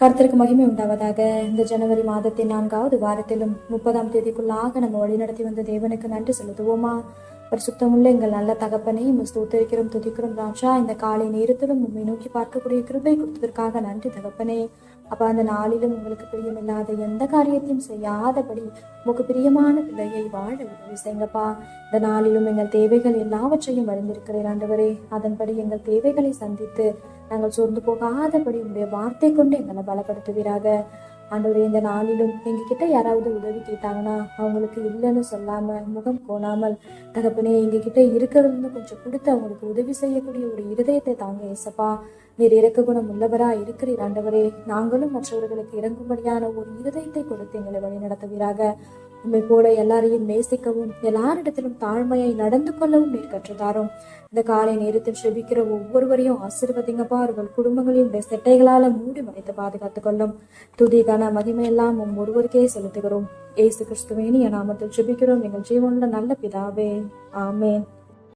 கர்த்தருக்கு மகிமை உண்டாவதாக. இந்த ஜனவரி மாதத்தின் 4வது வாரத்திலும் 30ஆம் தேதிக்குள்ளாக நம்ம வழிநடத்தி வந்த தேவனுக்கு நன்றி செலுத்துவோமா? பரிசுத்தமுள்ள எங்கள் நல்ல தகப்பனே, ஸ்தோத்திரிக்கிறோம், துதிக்கிறோம் ராஜா. இந்த காலை நேரத்திலும் உண்மை நோக்கி பார்க்கக்கூடிய கிருபை கொடுத்ததற்காக நன்றி தகப்பனே. அப்ப அந்த நாளிலும் உங்களுக்கு பிரியமில்லாத எந்த காரியத்தையும் செய்யாதபடி உங்களுக்கு பிரியமான பிள்ளையை வாழ உதவி செய்யுங்கப்பா. இந்த நாளிலும் எங்கள் தேவைகள் எல்லாவற்றையும் அறிந்திருக்கிறேன் ஆண்டவரே. அதன்படி எங்கள் தேவைகளை சந்தித்து நாங்கள் சோர்ந்து போகாதபடி உங்களுடைய வார்த்தை கொண்டு எங்களை பலப்படுத்துவீராக. ஆண்டவரே, இந்த நாளிலும் எங்ககிட்ட யாராவது உதவி கேட்டாங்கன்னா அவங்களுக்கு இல்லைன்னு சொல்லாம, முகம் கோணாமல் தகப்பனே எங்ககிட்ட இருக்கிறதுன்னு கொஞ்சம் கொடுத்து அவங்களுக்கு உதவி செய்யக்கூடிய ஒரு இருதயத்தை தாங்க ஏசப்பா. நீர் இறக்க குணம் உள்ளவரா இருக்கிறீர் ஆண்டவரே. நாங்களும் மற்றவர்களுக்கு இறங்கும்படியான ஒரு இருதயத்தை கொடுத்து எங்களை வழி நடத்துவீராக. உண்மை போல எல்லாரையும் நேசிக்கவும் எல்லாரிடத்திலும் தாழ்மையை நடந்து கொள்ளவும் நீர் கற்றுத்தாரும். இந்த காலை நேரத்தில் செபிக்கிற ஒவ்வொருவரையும் ஆசீர்வதிங்கப்பா. அவர்கள் குடும்பங்களையும் செட்டைகளால மூடி மறைத்து பாதுகாத்துக் கொள்ளும். துதிக்கான மகிமையெல்லாம் ஒருவருக்கே செலுத்துகிறோம். ஏசு கிறிஸ்துவின் நாமத்தில் செபிக்கிறோம் எங்கள் ஜீவனுள்ள நல்ல பிதாவே, ஆமேன்.